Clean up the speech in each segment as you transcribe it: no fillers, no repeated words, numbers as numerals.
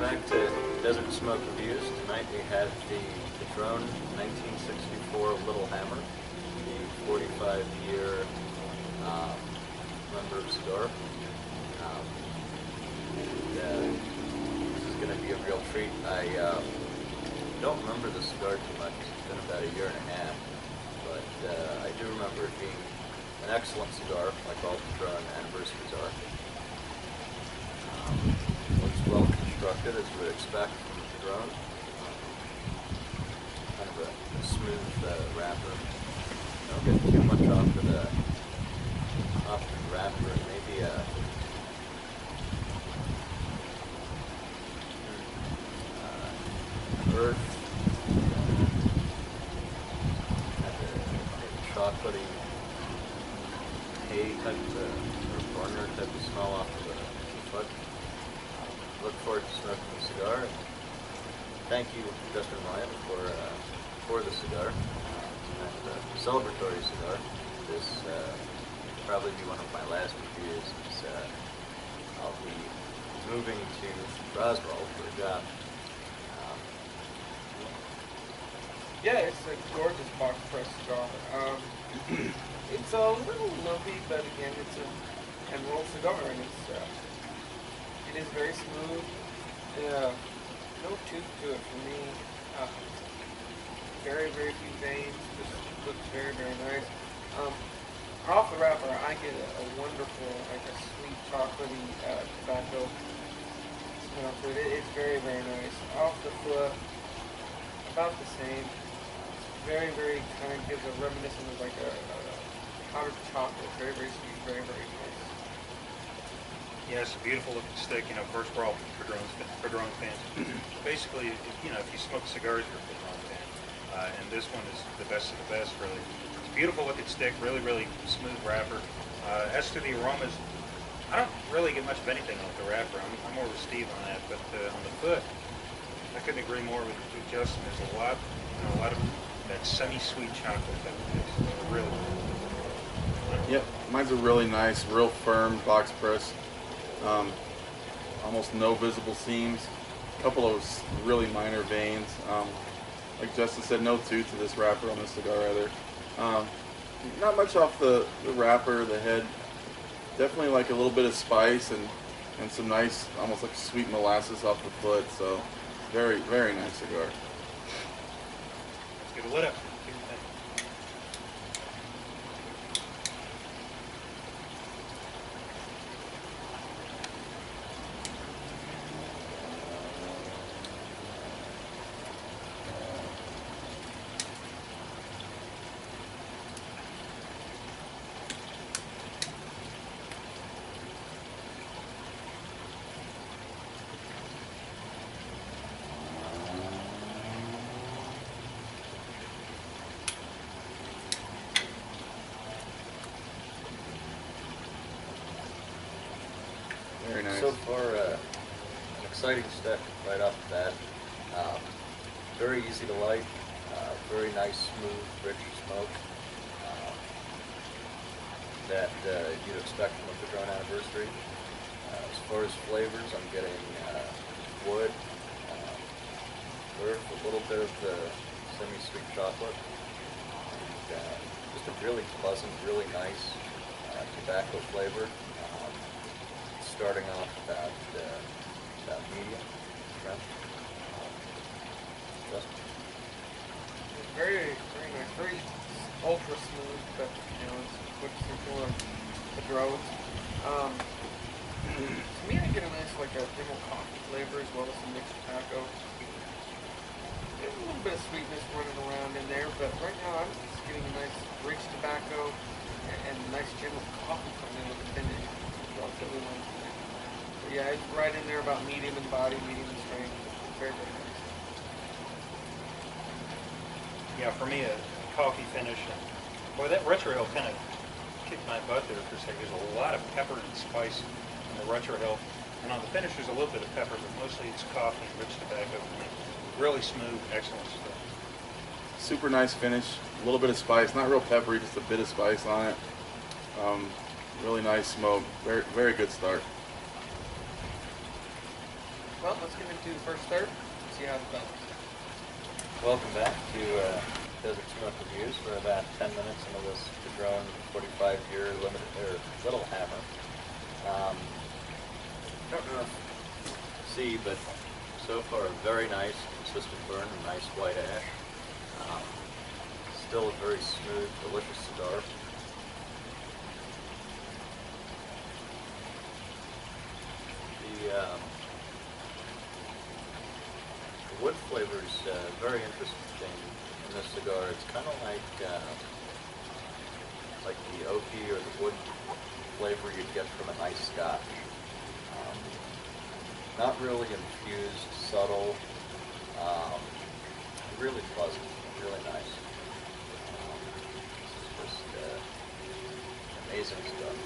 back to Desert Smoke Reviews. Tonight we have the Padron 1964 Little Hammer, the 45-year member of cigar. This is going to be a real treat. I don't remember the cigar too much. It's been about a year and a half, but I do remember it being an excellent cigar, like all Padron anniversaries are. Looks well constructed, as you would expect from the Padron. Kind of a smooth wrapper. Don't get too much off the wrapper. Maybe earth, a chocolatey hay type of burner type of smell off of the foot. Look forward to smoking the cigar. And thank you, Justin Ryan, for the cigar. And celebratory cigar. This will probably be one of my last reviews. I'll be moving to Roswell for a job. Yeah, it's a gorgeous box press cigar. It's a little lumpy, but again, it's a hand-rolled cigar, and it is very smooth. No tooth to it for me. Very, very few veins. Just looks very, very nice. Off the wrapper, I get a wonderful, like a sweet, chocolatey tobacco smell to it. It's very, very nice. Off the foot, about the same. Very, very kind of gives a reminiscent of like a powdered chocolate. Very, very sweet. Very, very nice. Yeah, it's a beautiful looking stick. You know, first we're all Padron fans. Basically, you know, if you smoke cigars, you're a Padron fan. And this one is the best of the best, really. It's a beautiful looking stick, really, really smooth wrapper. As to the aromas, I don't really get much of anything off the wrapper. I'm more with Steve on that. But on the foot, I couldn't agree more with Justin. There's a lot of that semi-sweet chocolate that is really good. Yep, mine's a really nice, real firm box press. Almost no visible seams. A couple of really minor veins. Like Justin said, no tooth to this wrapper on this cigar either. Not much off the wrapper, the head. Definitely like a little bit of spice and some nice, almost like sweet molasses off the foot. So very, very nice cigar. Let's get it lit up. Very nice. So far, an exciting stick right off the bat. Very easy to light. Very nice, smooth, rich smoke that you'd expect from a Padron anniversary. As far as flavors, I'm getting wood, earth, a little bit of the semi-sweet chocolate, and just a really pleasant, really nice tobacco flavor. Starting off about medium. Right? Very, very nice. Very ultra smooth, but you know, it's quick, simple, and Padrons. To me, I get a nice like a general coffee flavor as well as some mixed tobacco. There's a little bit of sweetness running around in there, but right now I'm just getting a nice rich tobacco and nice general coffee coming in with the finish. Relatively nice. But yeah, it's right in there about medium in body, medium in strength. Very, very nice. Yeah, for me, a coffee finish. Boy, that retro hill kind of kicked my butt there for a second. There's a lot of pepper and spice in the retro hill. And on the finish, there's a little bit of pepper, but mostly it's coffee and rich tobacco. Really smooth, excellent stuff. Super nice finish. A little bit of spice, not real peppery, just a bit of spice on it. Really nice smoke. Very, very good start. Well, let's get into the first third and see how it develops. Welcome back to Desert Smoke Reviews. We're about 10 minutes into this Padron 45-year limited or little hammer. Don't know if you see, but so far very nice, consistent burn, and nice white ash. Still a very smooth, delicious cigar. The wood flavor is very interesting in this cigar. It's kind of like the oaky or the wood flavor you'd get from a nice scotch. Not really infused, subtle, really pleasant, really nice. It's just amazing stuff.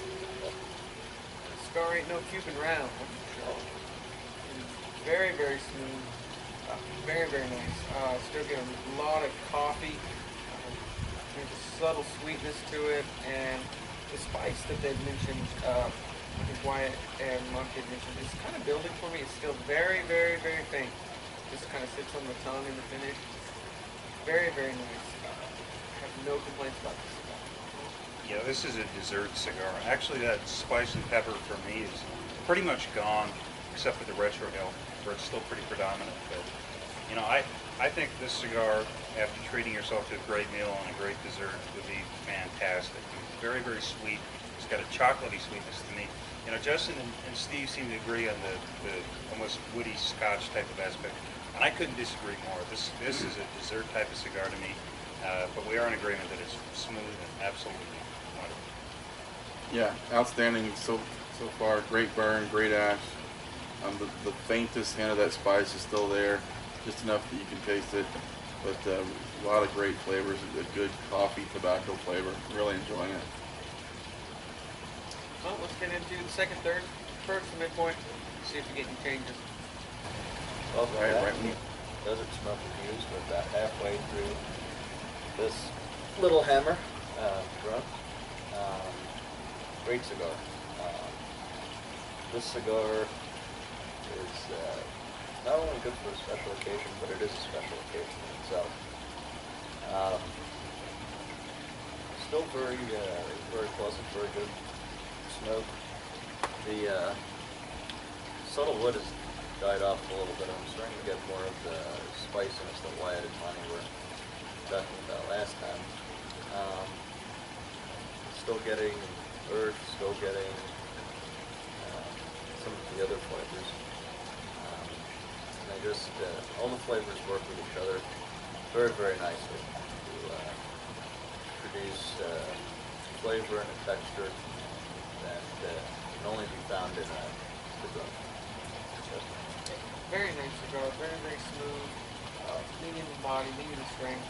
Cigar ain't no Cuban round. Very, very smooth. Very, very nice. Still getting a lot of coffee. There's a subtle sweetness to it, and the spice that they've mentioned, I think Wyatt and Monk had mentioned, is kind of building for me. It's still very, very, very faint. Just kind of sits on the tongue in the finish. Very, very nice. I have no complaints about this cigar. Yeah, this is a dessert cigar. Actually, that spice and pepper for me is pretty much gone, except for the retrohale, where it's still pretty predominant. But you know, I think this cigar, after treating yourself to a great meal and a great dessert, would be fantastic. It's very, very sweet. It's got a chocolatey sweetness to me. You know, Justin and Steve seem to agree on the almost woody Scotch type of aspect, and I couldn't disagree more. This is a dessert type of cigar to me, but we are in agreement that it's smooth and absolutely wonderful. Yeah, outstanding so far. Great burn, great ash. The faintest hint of that spice is still there, just enough that you can taste it. But a lot of great flavors, a good coffee, tobacco flavor. Really enjoying it. Well, let's get into the second third. First, the midpoint. See if we get any changes. Welcome Right, back right. to Desert Smoke Reviews. We're about halfway through this little hammer Padron. Great cigar. This cigar is not only good for a special occasion, but it is a special occasion in itself. Still very, very pleasant, very good smoke. The subtle wood has died off a little bit. I'm starting to get more of the spiciness that Wyatt and Monty were talking about last time. Still getting earth, still getting some of the other flavors. And they just, all the flavors work with each other very, very nicely to produce flavor and a texture that can only be found in a Padron. Very nice cigar. Very, very smooth. Medium in body, medium in strength.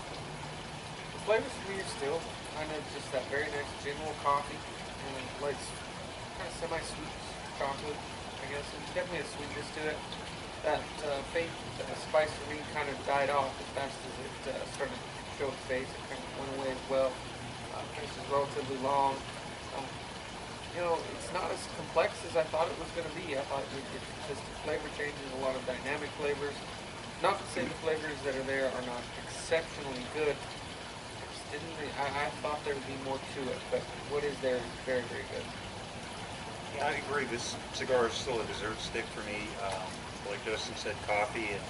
The flavors for me are still kind of just that very nice general coffee and like kind of semi-sweet chocolate, I guess. There's definitely a sweetness to it. That faint spice for me kind of died off as fast as it started to show its face. It kind of went away as well. Finish is relatively long. You know, it's not as complex as I thought it was going to be. I thought it just flavor changes, a lot of dynamic flavors. Not to say the flavors that are there are not exceptionally good. I thought there would be more to it, but what is there is very, very good. Yeah, I agree. This cigar is still a dessert stick for me. Like Justin said, coffee and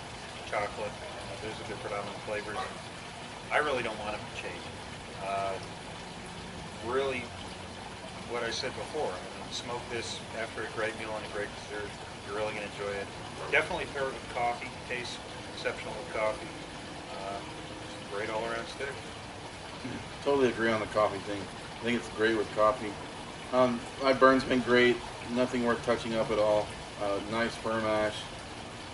chocolate. Those are the predominant flavors. I really don't want them to change. Really, what I said before, I mean, smoke this after a great meal and a great dessert. You're really going to enjoy it. Definitely pair it with coffee. Tastes exceptional with coffee. Just great all-around stick. Totally agree on the coffee thing. I think it's great with coffee. My burn's been great. Nothing worth touching up at all. Nice firm ash.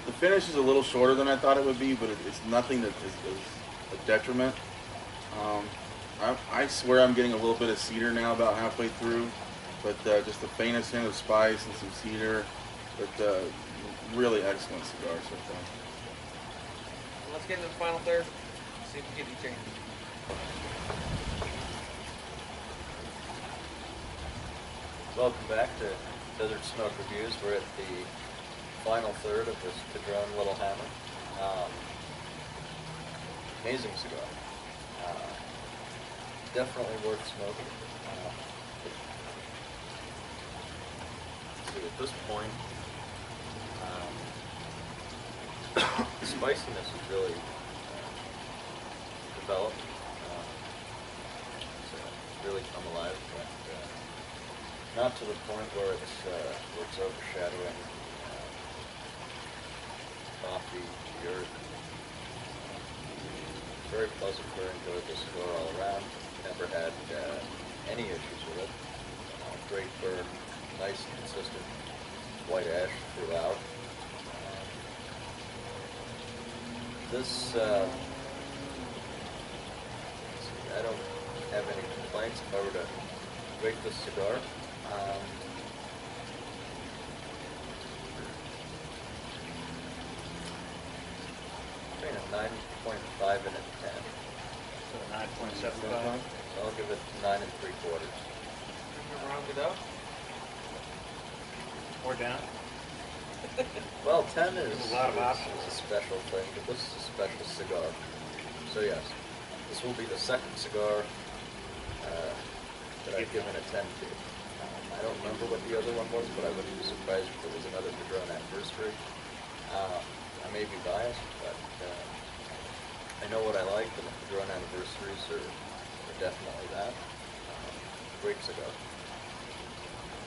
The finish is a little shorter than I thought it would be, but it's nothing that is a detriment. I swear I'm getting a little bit of cedar now about halfway through, but just the faintest hint of spice and some cedar. But really excellent cigar so far. Let's get into the final third. See if we get any changes. Welcome back to Desert Smoke Reviews. We're at the final third of this Padron Little Hammer. Amazing cigar. Definitely worth smoking. Let's see, at this point, the spiciness has really developed. It's really come alive, but not to the point where it's overshadowing coffee, the earth. Very pleasant, very enjoyable cigar all around. Never had any issues with it. Great burn, nice consistent white ash throughout. This, let's see, I don't have any complaints if I were to rate this cigar. Between a 9.5 and a 10. So 9.75. So I'll give it 9 3/4. Round it up. Or down. Well, 10 is There's a lot of options. a special thing, but this is a special cigar. So yes, this will be the second cigar that I've given a 10 to. I don't remember what the other one was, but I wouldn't be surprised if it was another Padron anniversary. I may be biased, but I know what I like, and the Padron anniversaries are definitely that. Great cigar.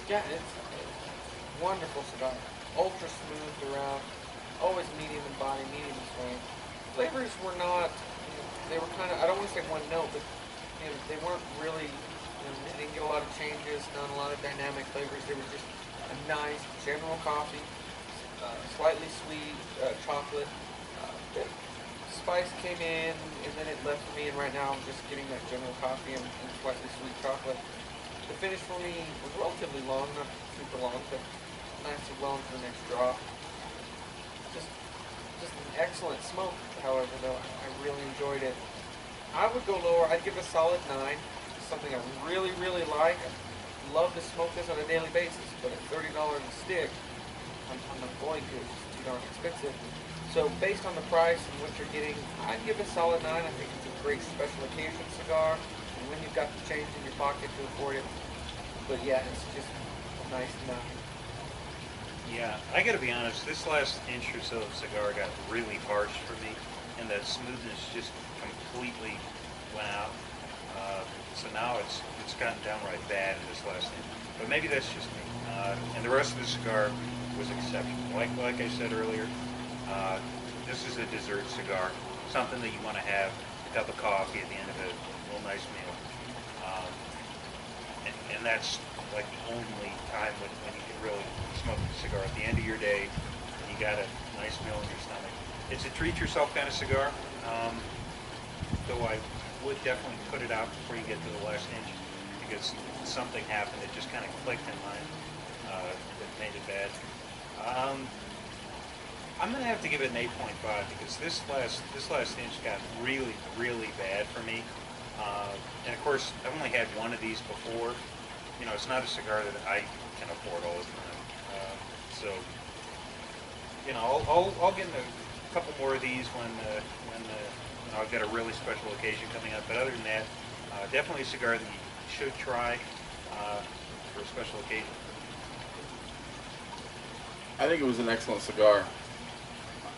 Yeah, it's a wonderful cigar. Ultra smooth throughout. Always medium in body, medium in strength. Flavors were not, they were kind of, I don't want to say one note, but they weren't really, they didn't get a lot of changes, not a lot of dynamic flavors. They were just a nice general coffee, slightly sweet chocolate. The spice came in and then it left me, and right now I'm just getting that general coffee and slightly sweet chocolate. The finish for me was relatively long, not super long, but nicely well into the next draw. Just an excellent smoke, however, though. I really enjoyed it. I would go lower. I'd give it a solid 9. It's something I really, really like. I love to smoke this on a daily basis, but at $30 a stick, I'm not going to. It's just too darn expensive. So based on the price and what you're getting, I'd give it a solid 9. I think it's a great special occasion cigar, and when you've got the change in your pocket to afford it. But yeah, it's just a nice 9. Yeah, I gotta be honest, this last inch or so of cigar got really harsh for me, and that smoothness just completely went out. So now it's gotten downright bad in this last inch. But maybe that's just me. And the rest of the cigar was exceptional. Like I said earlier, this is a dessert cigar, something that you want to have, a cup of coffee at the end of a real nice meal. And that's like the only time when you can really smoke a cigar at the end of your day, and you got a nice meal in your stomach. It's a treat yourself kind of cigar, though I would definitely put it out before you get to the last inch, because something happened that just kind of clicked in mine that made it bad. I'm gonna have to give it an 8.5 because this last inch got really, really bad for me. And of course, I've only had one of these before. You know, it's not a cigar that I can afford all the time. So, you know, I'll get a couple more of these when you know, I've got a really special occasion coming up. But other than that, definitely a cigar that you should try for a special occasion. I think it was an excellent cigar.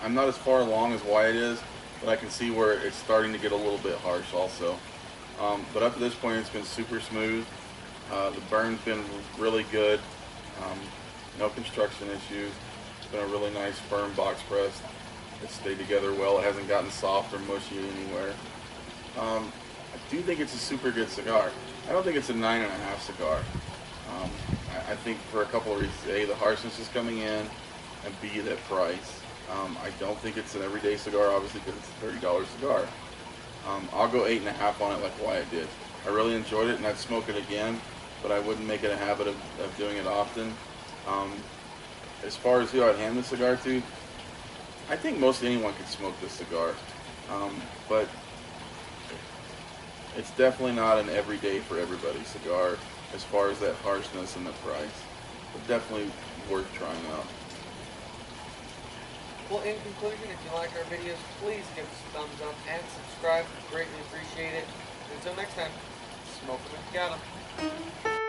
I'm not as far along as Wyatt is, but I can see where it's starting to get a little bit harsh also. But up to this point, it's been super smooth. The burn's been really good. No construction issues. It's been a really nice, firm box press. It's stayed together well. It hasn't gotten soft or mushy anywhere. I do think it's a super good cigar. I don't think it's a 9.5 cigar. I think for a couple of reasons. A, the harshness is coming in, and B, that price. I don't think it's an everyday cigar, obviously, because it's a $30 cigar. I'll go 8.5 on it like Wyatt did. I really enjoyed it, and I'd smoke it again, but I wouldn't make it a habit of doing it often. As far as who I'd hand the cigar to, I think most anyone could smoke this cigar. But it's definitely not an everyday for everybody cigar as far as that harshness and the price. But definitely worth trying out. Well, in conclusion, if you like our videos, please give us a thumbs up and subscribe. Greatly appreciate it. Until next time, smoke them if you got them.